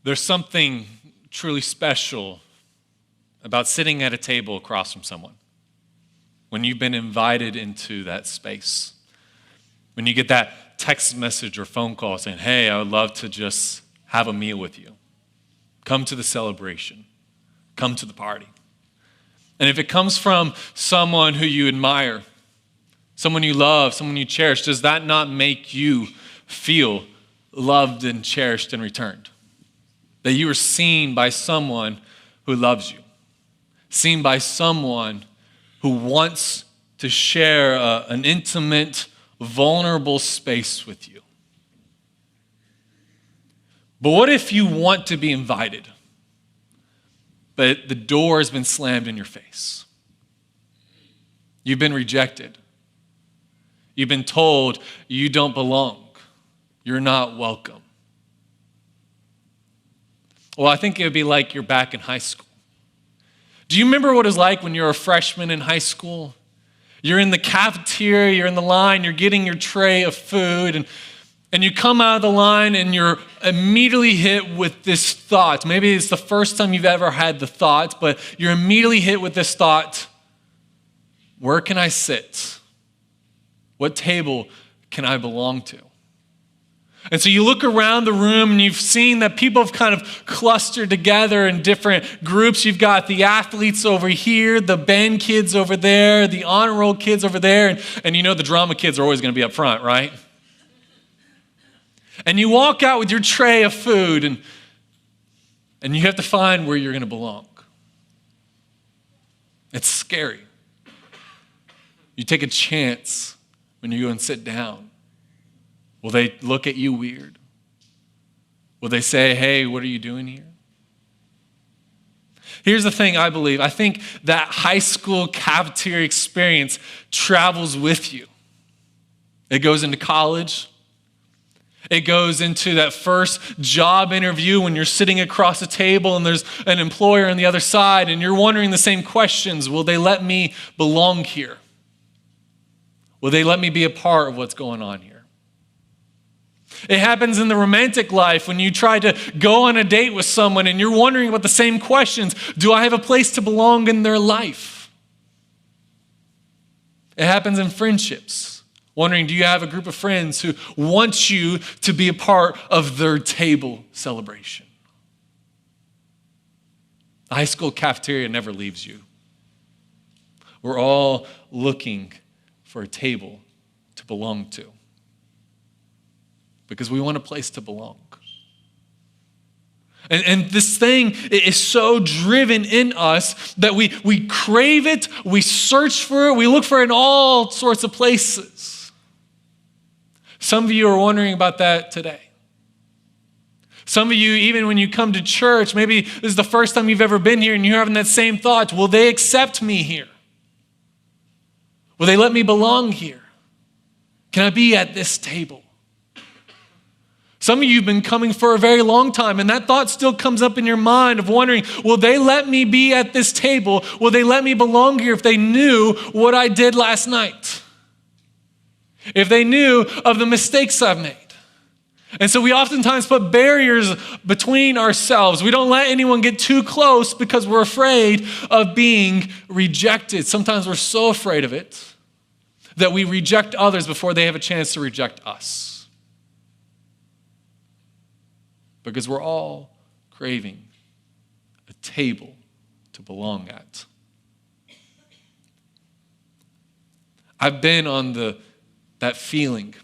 There's something truly special about sitting at a table across from someone when you've been invited into that space. When you get that text message or phone call saying, hey, I would love to just have a meal with you. Come to the celebration. Come to the party. And if it comes from someone who you admire, someone you love, someone you cherish, does that not make you feel loved and cherished and returned? That you are seen by someone who loves you, seen by someone who wants to share an intimate, vulnerable space with you. But what if you want to be invited, but the door has been slammed in your face? You've been rejected. You've been told you don't belong. You're not welcome. Well, I think it would be like you're back in high school. Do you remember what it was like when you were a freshman in high school? You're in the cafeteria, you're in the line, you're getting your tray of food, and you come out of the line and you're immediately hit with this thought. Maybe it's the first time you've ever had the thought, but you're immediately hit with this thought: where can I sit? What table can I belong to? And so you look around the room and you've seen that people have kind of clustered together in different groups. You've got the athletes over here, the band kids over there, the honor roll kids over there, and you know the drama kids are always going to be up front, right? And you walk out with your tray of food and you have to find where you're going to belong. It's scary. You take a chance when you go and sit down. Will they look at you weird? Will they say, hey, what are you doing here? Here's the thing I believe. I think that high school cafeteria experience travels with you. It goes into college. It goes into that first job interview when you're sitting across a table and there's an employer on the other side and you're wondering the same questions. Will they let me belong here? Will they let me be a part of what's going on here? It happens in the romantic life when you try to go on a date with someone and you're wondering about the same questions. Do I have a place to belong in their life? It happens in friendships, wondering, do you have a group of friends who want you to be a part of their table celebration? The high school cafeteria never leaves you. We're all looking for a table to belong to, because we want a place to belong. And this thing is so driven in us that we crave it, we search for it, we look for it in all sorts of places. Some of you are wondering about that today. Some of you, even when you come to church, maybe this is the first time you've ever been here and you're having that same thought: will they accept me here? Will they let me belong here? Can I be at this table? Some of you have been coming for a very long time, and that thought still comes up in your mind of wondering, will they let me be at this table? Will they let me belong here if they knew what I did last night? If they knew of the mistakes I've made? And so we oftentimes put barriers between ourselves. We don't let anyone get too close because we're afraid of being rejected. Sometimes we're so afraid of it that we reject others before they have a chance to reject us. Because we're all craving a table to belong at. I've been on that feeling,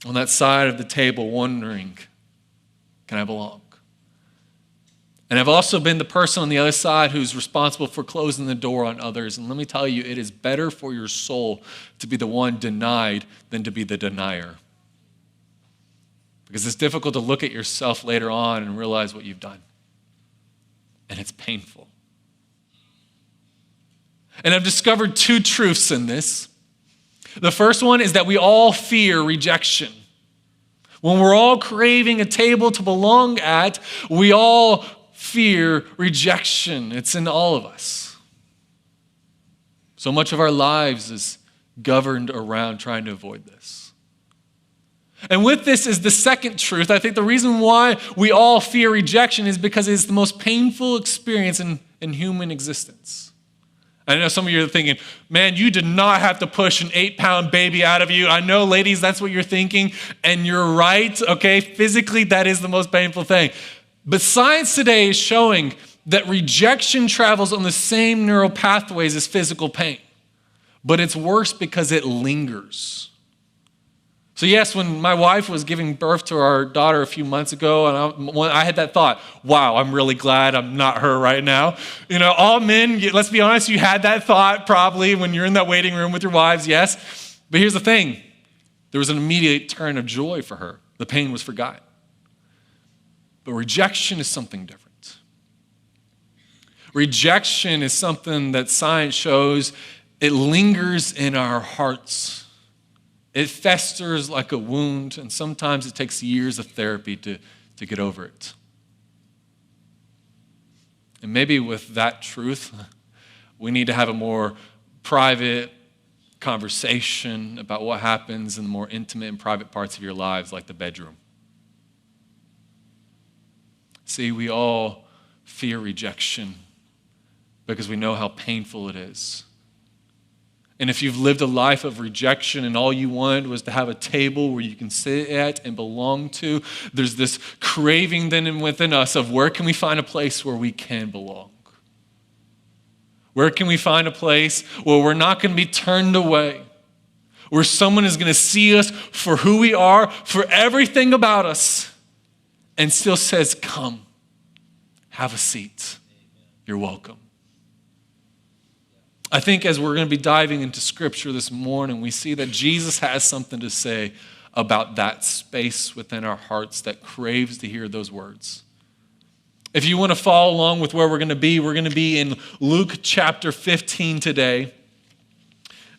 on that side of the table, wondering, can I belong? And I've also been the person on the other side who's responsible for closing the door on others. And let me tell you, it is better for your soul to be the one denied than to be the denier. Because it's difficult to look at yourself later on and realize what you've done. And it's painful. And I've discovered two truths in this. The first one is that we all fear rejection. When we're all craving a table to belong at, we all fear rejection. It's in all of us. So much of our lives is governed around trying to avoid this. And with this is the second truth. I think the reason why we all fear rejection is because it's the most painful experience in human existence. I know some of you are thinking, man, you did not have to push an 8-pound baby out of you. I know, ladies, that's what you're thinking, and you're right, okay? Physically, that is the most painful thing. But science today is showing that rejection travels on the same neural pathways as physical pain, but it's worse because it lingers. So yes, when my wife was giving birth to our daughter a few months ago, and I had that thought, wow, I'm really glad I'm not her right now. You know, all men, let's be honest, you had that thought probably when you're in that waiting room with your wives, yes. But here's the thing. There was an immediate turn of joy for her. The pain was forgotten. But rejection is something different. Rejection is something that science shows it lingers in our hearts. It festers like a wound, and sometimes it takes years of therapy to get over it. And maybe with that truth, we need to have a more private conversation about what happens in the more intimate and private parts of your lives, like the bedroom. See, we all fear rejection because we know how painful it is. And if you've lived a life of rejection and all you wanted was to have a table where you can sit at and belong to, there's this craving then within us of where can we find a place where we can belong? Where can we find a place where we're not going to be turned away? Where someone is going to see us for who we are, for everything about us, and still says, come, have a seat. You're welcome. I think as we're going to be diving into Scripture this morning, we see that Jesus has something to say about that space within our hearts that craves to hear those words. If you want to follow along with where we're going to be in Luke chapter 15 today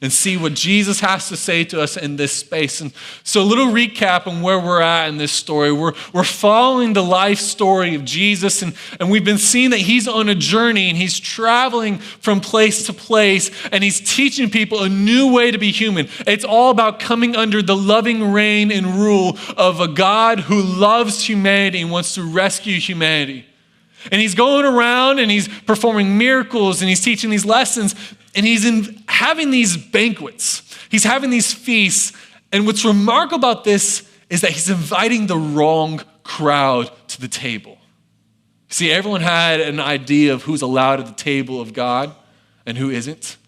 and see what Jesus has to say to us in this space. And so a little recap on where we're at in this story. We're following the life story of Jesus, and we've been seeing that he's on a journey and he's traveling from place to place, and he's teaching people a new way to be human. It's all about coming under the loving reign and rule of a God who loves humanity and wants to rescue humanity. And he's going around and he's performing miracles and he's teaching these lessons and he's having these banquets. He's having these feasts. And what's remarkable about this is that he's inviting the wrong crowd to the table. See, everyone had an idea of who's allowed at the table of God and who isn't.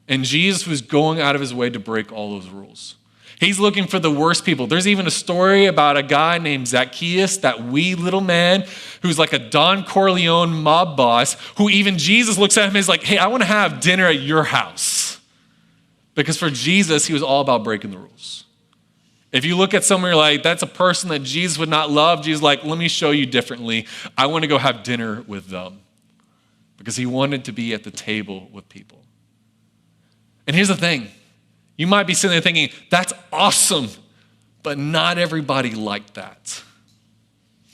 And Jesus was going out of his way to break all those rules. He's looking for the worst people. There's even a story about a guy named Zacchaeus, that wee little man who's like a Don Corleone mob boss, who even Jesus looks at him and is like, hey, I want to have dinner at your house. Because for Jesus, he was all about breaking the rules. If you look at someone, you're like, that's a person that Jesus would not love. Jesus is like, let me show you differently. I want to go have dinner with them. Because he wanted to be at the table with people. And here's the thing. You might be sitting there thinking, that's awesome, but not everybody liked that.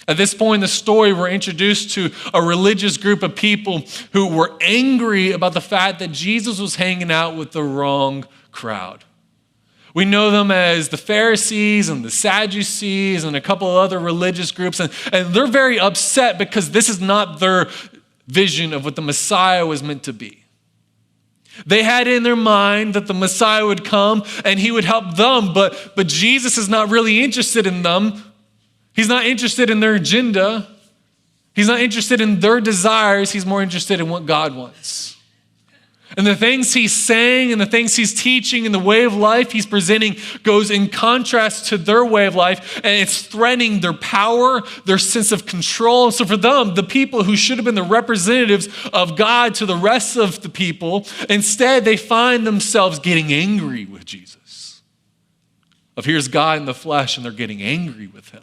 At this point in the story, we're introduced to a religious group of people who were angry about the fact that Jesus was hanging out with the wrong crowd. We know them as the Pharisees and the Sadducees and a couple of other religious groups, and they're very upset because this is not their vision of what the Messiah was meant to be. They had in their mind that the Messiah would come and he would help them, but Jesus is not really interested in them. He's not interested in their agenda. He's not interested in their desires. He's more interested in what God wants. And the things he's saying and the things he's teaching and the way of life he's presenting goes in contrast to their way of life, and it's threatening their power, their sense of control. So for them, the people who should have been the representatives of God to the rest of the people, instead they find themselves getting angry with Jesus. Here's God in the flesh, and they're getting angry with him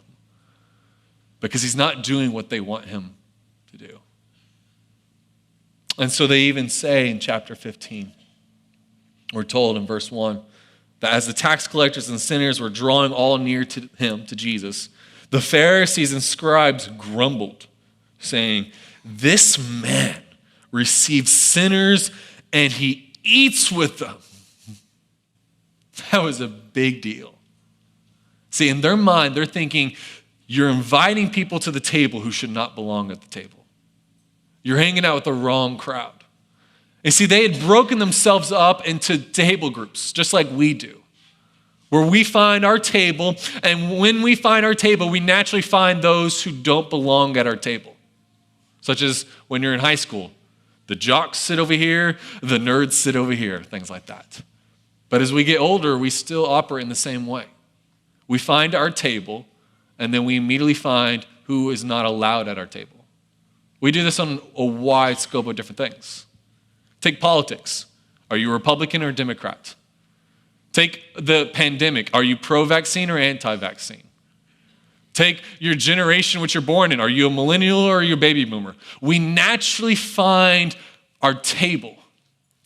because he's not doing what they want him to do. And so they even say in chapter 15, we're told in verse 1, that as the tax collectors and sinners were drawing all near to him, to Jesus, the Pharisees and scribes grumbled, saying, this man receives sinners and he eats with them. That was a big deal. See, in their mind, they're thinking, you're inviting people to the table who should not belong at the table. You're hanging out with the wrong crowd. And see, they had broken themselves up into table groups, just like we do, where we find our table, and when we find our table, we naturally find those who don't belong at our table. Such as when you're in high school, the jocks sit over here, the nerds sit over here, things like that. But as we get older, we still operate in the same way. We find our table, and then we immediately find who is not allowed at our table. We do this on a wide scope of different things. Take politics. Are you a Republican or Democrat? Take the pandemic. Are you pro-vaccine or anti-vaccine? Take your generation which you're born in. Are you a millennial or are you a baby boomer? We naturally find our table,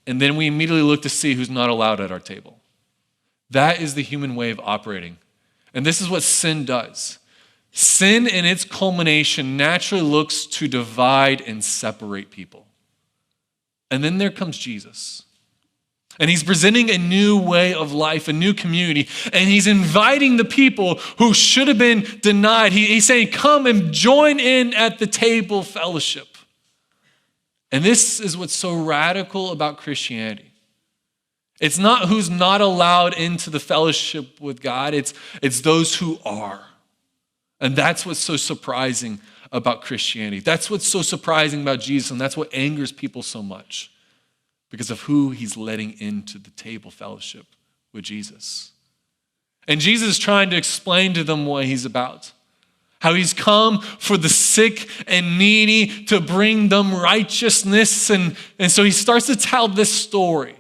and then we immediately look to see who's not allowed at our table. That is the human way of operating. And this is what sin does. Sin in its culmination naturally looks to divide and separate people. And then there comes Jesus. And he's presenting a new way of life, a new community. And he's inviting the people who should have been denied. He's saying, come and join in at the table fellowship. And this is what's so radical about Christianity. It's not who's not allowed into the fellowship with God. It's those who are. And that's what's so surprising about Christianity. That's what's so surprising about Jesus, and that's what angers people so much, because of who he's letting into the table fellowship with Jesus. And Jesus is trying to explain to them what he's about, how he's come for the sick and needy to bring them righteousness. And so he starts to tell this story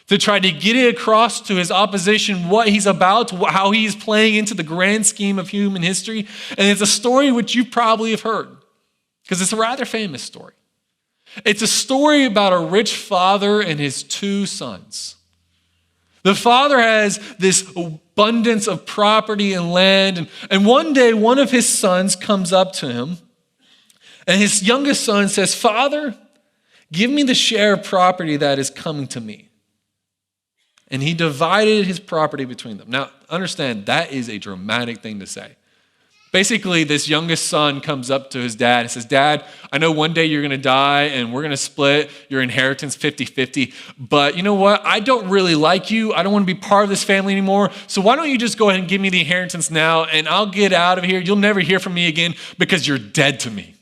to try to get it across to his opposition what he's about, how he's playing into the grand scheme of human history. And it's a story which you probably have heard, because it's a rather famous story. It's a story about a rich father and his two sons. The father has this abundance of property and land, and one day one of his sons comes up to him, and his youngest son says, "Father, give me the share of property that is coming to me." And he divided his property between them. Now, understand, that is a dramatic thing to say. Basically, this youngest son comes up to his dad and says, "Dad, I know one day you're going to die and we're going to split your inheritance 50-50, but you know what? I don't really like you. I don't want to be part of this family anymore. So why don't you just go ahead and give me the inheritance now, and I'll get out of here. You'll never hear from me again because you're dead to me."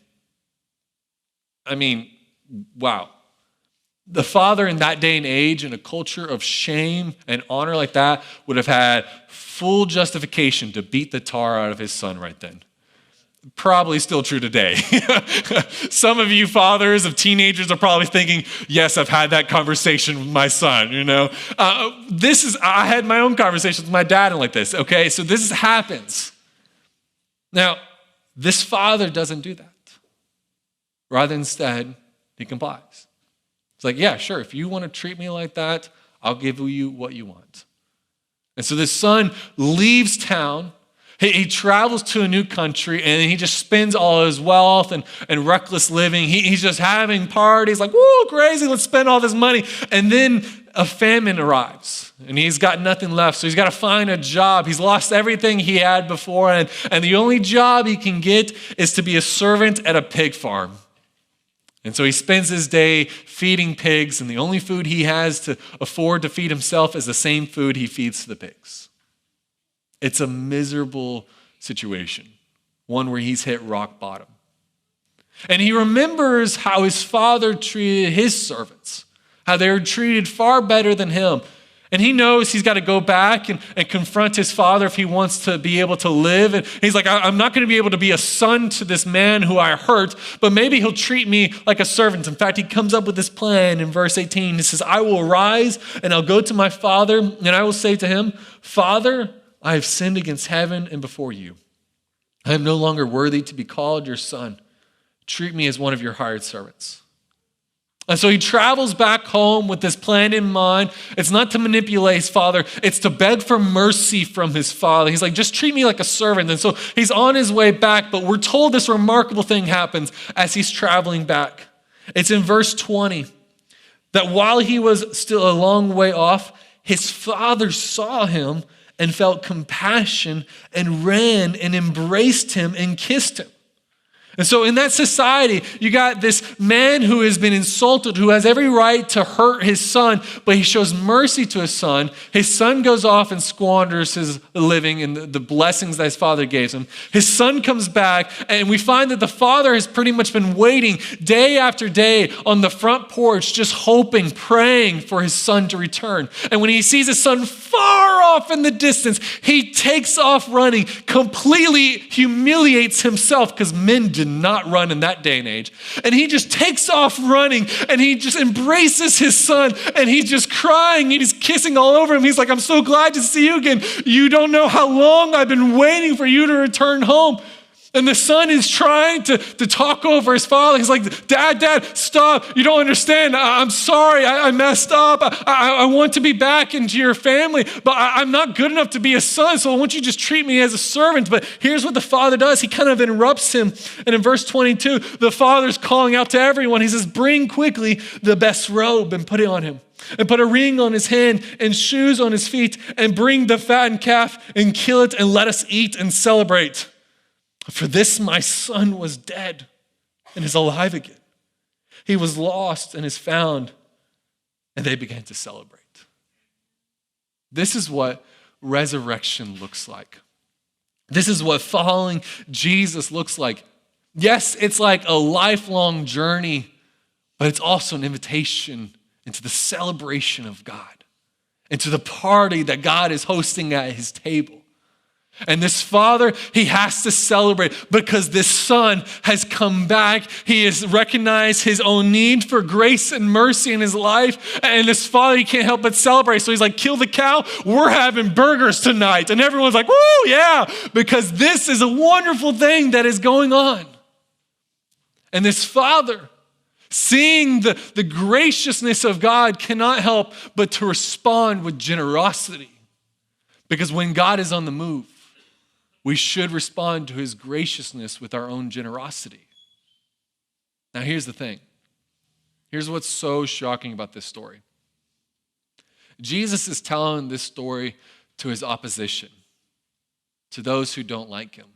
I mean, wow. The father in that day and age, in a culture of shame and honor like that, would have had full justification to beat the tar out of his son right then. Probably still true today. Some of you fathers of teenagers are probably thinking, yes, I've had that conversation with my son, you know. I had my own conversations with my dad and like this, okay? So this happens. Now, this father doesn't do that. Rather, instead, he complies. It's like, yeah, sure, if you want to treat me like that, I'll give you what you want. And so this son leaves town. He travels to a new country, and he just spends all his wealth and reckless living. He's just having parties like, woo, crazy, let's spend all this money. And then a famine arrives, and he's got nothing left. So he's got to find a job. He's lost everything he had before, and the only job he can get is to be a servant at a pig farm. And so he spends his day feeding pigs, and the only food he has to afford to feed himself is the same food he feeds to the pigs. It's a miserable situation, one where he's hit rock bottom. And he remembers how his father treated his servants, how they were treated far better than him. And he knows he's got to go back and confront his father if he wants to be able to live. And he's like, I'm not going to be able to be a son to this man who I hurt, but maybe he'll treat me like a servant. In fact, he comes up with this plan in verse 18. He says, "I will arise and I'll go to my father, and I will say to him, 'Father, I have sinned against heaven and before you. I am no longer worthy to be called your son. Treat me as one of your hired servants.'" And so he travels back home with this plan in mind. It's not to manipulate his father. It's to beg for mercy from his father. He's like, just treat me like a servant. And so he's on his way back, but we're told this remarkable thing happens as he's traveling back. It's in verse 20 that while he was still a long way off, his father saw him and felt compassion and ran and embraced him and kissed him. And so in that society, you got this man who has been insulted, who has every right to hurt his son, but he shows mercy to his son. His son goes off and squanders his living and the blessings that his father gave him. His son comes back, and we find that the father has pretty much been waiting day after day on the front porch, just hoping, praying for his son to return. And when he sees his son far off in the distance, he takes off running, completely humiliates himself, because men did not run in that day and age. And he just takes off running, and he just embraces his son, and he's just crying, and he's kissing all over him. He's like, I'm so glad to see you again. You don't know how long I've been waiting for you to return home. And the son is trying to talk over his father. He's like, Dad, stop. You don't understand. I'm sorry. I messed up. I want to be back into your family, but I'm not good enough to be a son, so I want you to just treat me as a servant. But here's what the father does. He kind of interrupts him. And in verse 22, the father's calling out to everyone. He says, bring quickly the best robe and put it on him, and put a ring on his hand and shoes on his feet, and bring the fattened calf and kill it, and let us eat and celebrate. For this my son was dead and is alive again. He was lost and is found. And they began to celebrate. This is what resurrection looks like. This is what following Jesus looks like. Yes, it's like a lifelong journey, but it's also an invitation into the celebration of God, into the party that God is hosting at his table. And this father, he has to celebrate because this son has come back. He has recognized his own need for grace and mercy in his life. And this father, he can't help but celebrate. So he's like, kill the cow. We're having burgers tonight. And everyone's like, woo, yeah, because this is a wonderful thing that is going on. And this father, seeing the graciousness of God, cannot help but to respond with generosity. Because when God is on the move, we should respond to his graciousness with our own generosity. Now, here's the thing. Here's what's so shocking about this story. Jesus is telling this story to his opposition, to those who don't like him.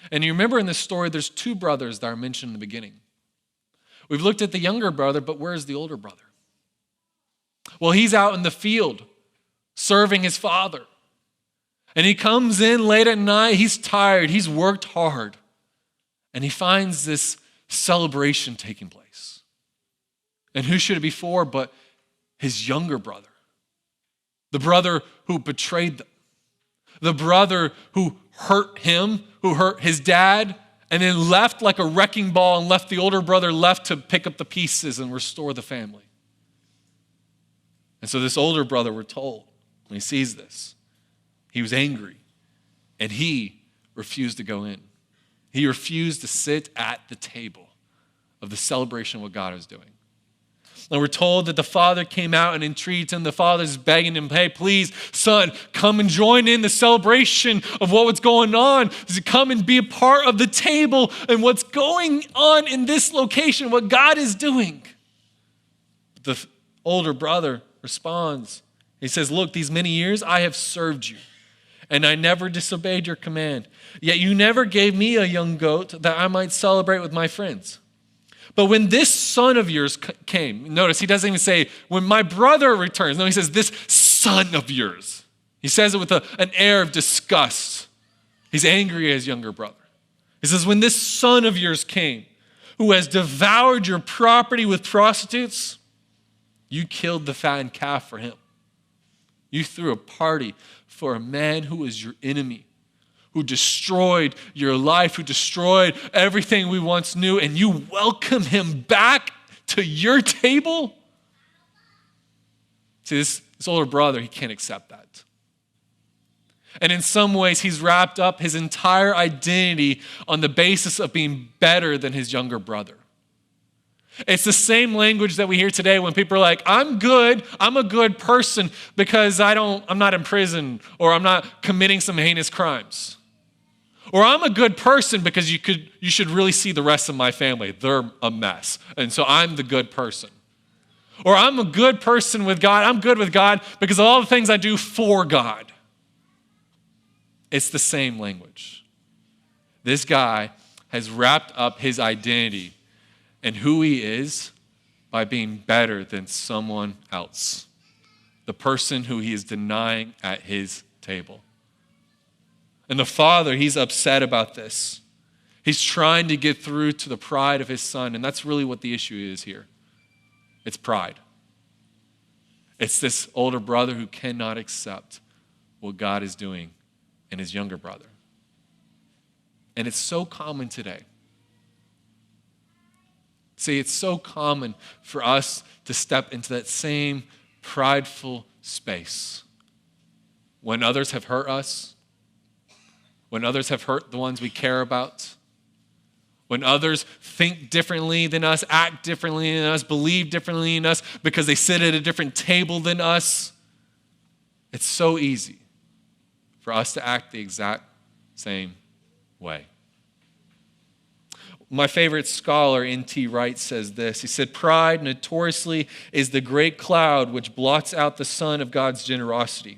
And you remember in this story, there's two brothers that are mentioned in the beginning. We've looked at the younger brother, but where's the older brother? Well, he's out in the field serving his father. And he comes in late at night, he's tired, he's worked hard, and he finds this celebration taking place. And who should it be for but his younger brother? The brother who betrayed them. The brother who hurt him, who hurt his dad, and then left like a wrecking ball and left the older brother left to pick up the pieces and restore the family. And so this older brother, we're told, when he sees this, he was angry, and he refused to go in. He refused to sit at the table of the celebration of what God was doing. And we're told that the father came out and entreated him. The father's begging him, hey, please, son, come and join in the celebration of what's going on. Come and be a part of the table and what's going on in this location, what God is doing. The older brother responds. He says, look, these many years I have served you, and I never disobeyed your command. Yet you never gave me a young goat that I might celebrate with my friends. But when this son of yours came, notice he doesn't even say, when my brother returns. No, he says, this son of yours. He says it with an air of disgust. He's angry at his younger brother. He says, when this son of yours came, who has devoured your property with prostitutes, you killed the fattened calf for him. You threw a party for a man who was your enemy, who destroyed your life, who destroyed everything we once knew, and you welcome him back to your table? See, this older brother, he can't accept that. And in some ways, he's wrapped up his entire identity on the basis of being better than his younger brother. It's the same language that we hear today when people are like, I'm good, I'm a good person because I'm not in prison, or I'm not committing some heinous crimes. Or I'm a good person because you should really see the rest of my family. They're a mess. And so I'm the good person. Or I'm a good person with God. I'm good with God because of all the things I do for God. It's the same language. This guy has wrapped up his identity and who he is by being better than someone else, the person who he is denying at his table. And the father, he's upset about this. He's trying to get through to the pride of his son, and that's really what the issue is here. It's pride. It's this older brother who cannot accept what God is doing in his younger brother. And it's so common today. See, it's so common for us to step into that same prideful space when others have hurt us, when others have hurt the ones we care about, when others think differently than us, act differently than us, believe differently than us because they sit at a different table than us. It's so easy for us to act the exact same way. My favorite scholar, N.T. Wright, says this. He said, "Pride notoriously is the great cloud which blots out the sun of God's generosity.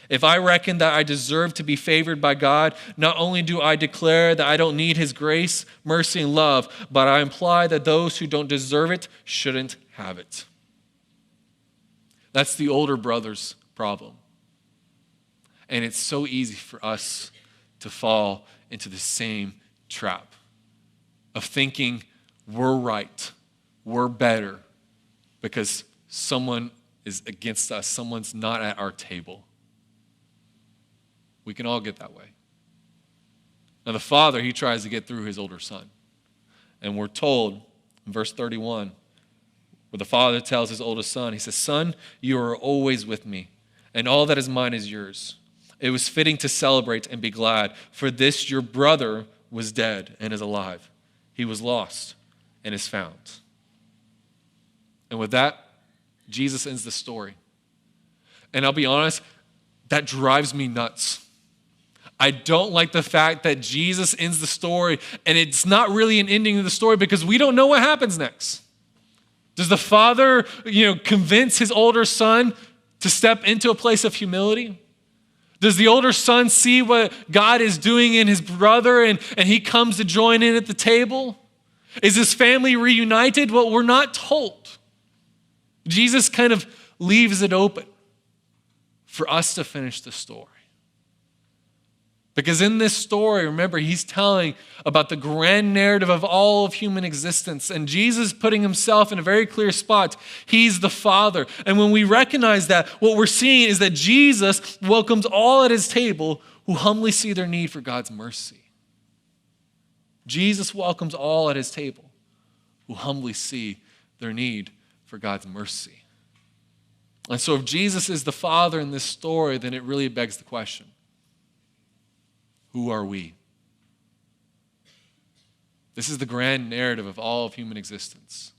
If I reckon that I deserve to be favored by God, not only do I declare that I don't need his grace, mercy, and love, but I imply that those who don't deserve it shouldn't have it." That's the older brother's problem. And it's so easy for us to fall into the same trap of thinking we're right, we're better, because someone is against us, someone's not at our table. We can all get that way. Now the father, he tries to get through his older son. And we're told in verse 31, where the father tells his oldest son, he says, "Son, you are always with me, and all that is mine is yours. It was fitting to celebrate and be glad, for this your brother was dead and is alive. He was lost and is found." And with that, Jesus ends the story. And I'll be honest, that drives me nuts. I don't like the fact that Jesus ends the story, and it's not really an ending of the story because we don't know what happens next. Does the father, convince his older son to step into a place of humility? Does the older son see what God is doing in his brother and he comes to join in at the table? Is his family reunited? Well, we're not told. Jesus kind of leaves it open for us to finish the story. Because in this story, remember, he's telling about the grand narrative of all of human existence. And Jesus putting himself in a very clear spot. He's the Father. And when we recognize that, what we're seeing is that Jesus welcomes all at his table who humbly see their need for God's mercy. Jesus welcomes all at his table who humbly see their need for God's mercy. And so if Jesus is the Father in this story, then it really begs the question, who are we? This is the grand narrative of all of human existence.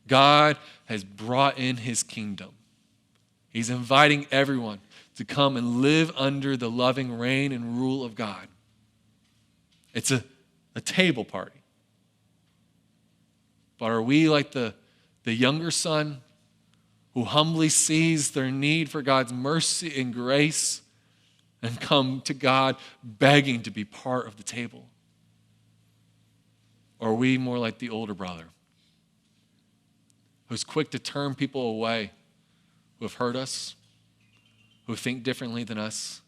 God has brought in his kingdom. He's inviting everyone to come and live under the loving reign and rule of God. It's a table party. But are we like the younger son who humbly sees their need for God's mercy and grace and come to God begging to be part of the table? Or are we more like the older brother who's quick to turn people away who have hurt us, who think differently than us,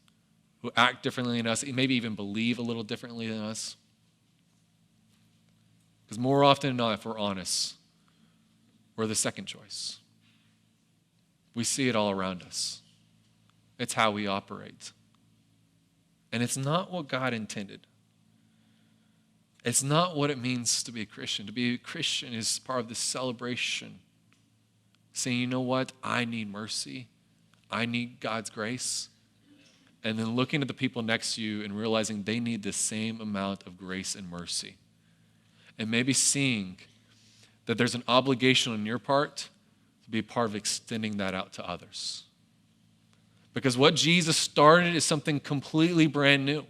who act differently than us, maybe even believe a little differently than us? Because more often than not, if we're honest, we're the second choice. We see it all around us. It's how we operate. And it's not what God intended. It's not what it means to be a Christian. To be a Christian is part of this celebration. Saying, you know what? I need mercy. I need God's grace. And then looking at the people next to you and realizing they need the same amount of grace and mercy. And maybe seeing that there's an obligation on your part to be a part of extending that out to others. Because what Jesus started is something completely brand new.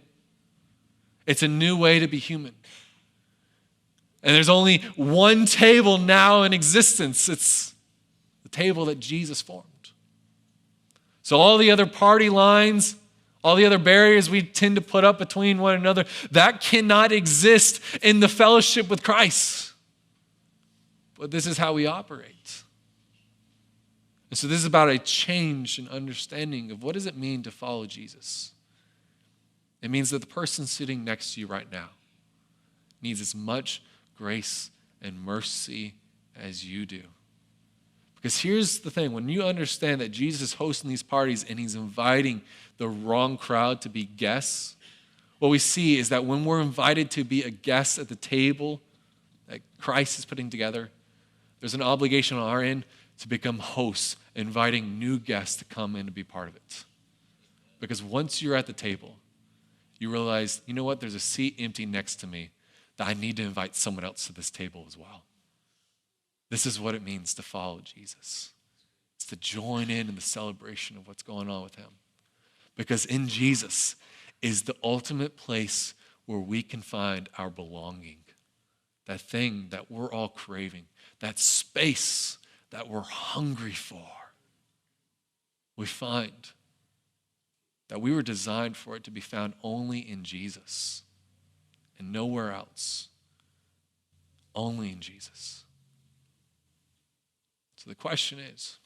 It's a new way to be human. And there's only one table now in existence. It's table that Jesus formed. So all the other party lines, all the other barriers we tend to put up between one another, that cannot exist in the fellowship with Christ. But this is how we operate. And so this is about a change in understanding of what does it mean to follow Jesus. It means that the person sitting next to you right now needs as much grace and mercy as you do. Because here's the thing, when you understand that Jesus is hosting these parties and he's inviting the wrong crowd to be guests, what we see is that when we're invited to be a guest at the table that Christ is putting together, there's an obligation on our end to become hosts, inviting new guests to come in to be part of it. Because once you're at the table, you realize, you know what, there's a seat empty next to me that I need to invite someone else to this table as well. This is what it means to follow Jesus. It's to join in the celebration of what's going on with him. Because in Jesus is the ultimate place where we can find our belonging. That thing that we're all craving. That space that we're hungry for. We find that we were designed for it to be found only in Jesus and nowhere else. Only in Jesus. So the question is,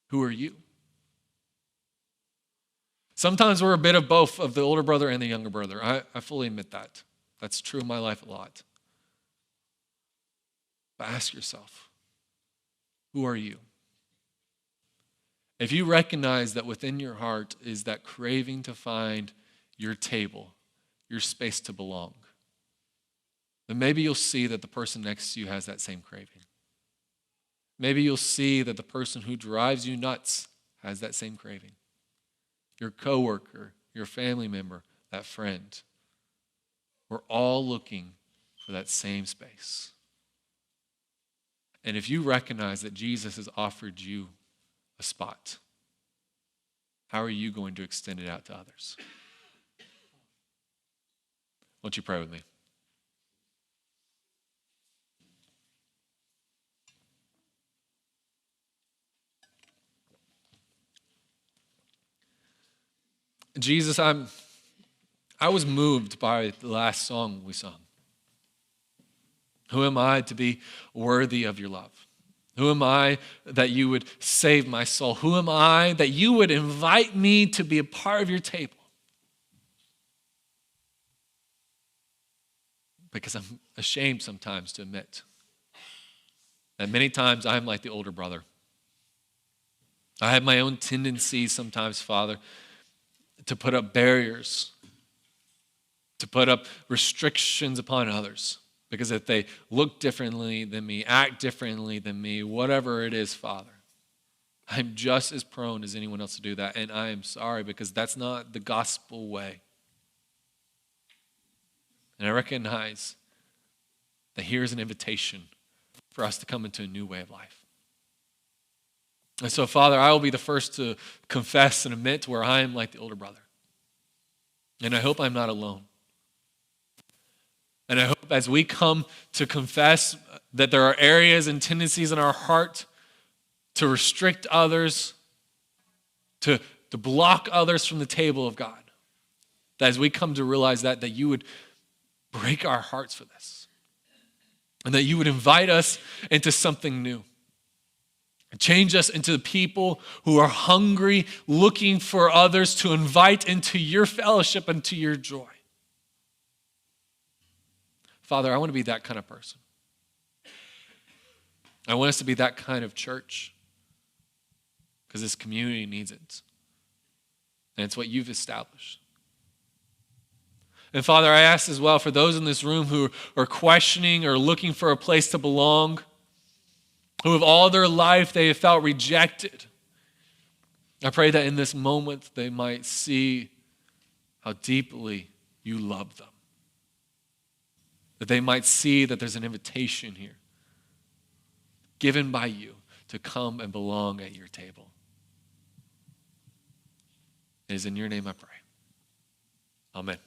who are you? Sometimes we're a bit of both, of the older brother and the younger brother. I fully admit that. That's true in my life a lot. But ask yourself, who are you? If you recognize that within your heart is that craving to find your table, your space to belong, then maybe you'll see that the person next to you has that same craving. Maybe you'll see that the person who drives you nuts has that same craving. Your coworker, your family member, that friend. We're all looking for that same space. And if you recognize that Jesus has offered you a spot, how are you going to extend it out to others? Won't you pray with me? Jesus, I was moved by the last song we sung. Who am I to be worthy of your love? Who am I that you would save my soul? Who am I that you would invite me to be a part of your table? Because I'm ashamed sometimes to admit that many times I'm like the older brother. I have my own tendencies sometimes, Father, to put up barriers, to put up restrictions upon others. Because if they look differently than me, act differently than me, whatever it is, Father, I'm just as prone as anyone else to do that. And I am sorry because that's not the gospel way. And I recognize that here's an invitation for us to come into a new way of life. And so, Father, I will be the first to confess and admit where I am like the older brother. And I hope I'm not alone. And I hope as we come to confess that there are areas and tendencies in our heart to restrict others, to block others from the table of God, that as we come to realize that you would break our hearts for this. And that you would invite us into something new. Change us into the people who are hungry, looking for others to invite into your fellowship and to your joy. Father, I want to be that kind of person. I want us to be that kind of church because this community needs it. And it's what you've established. And Father, I ask as well for those in this room who are questioning or looking for a place to belong, who have all their life they have felt rejected. I pray that in this moment they might see how deeply you love them. That they might see that there's an invitation here given by you to come and belong at your table. It is in your name I pray. Amen.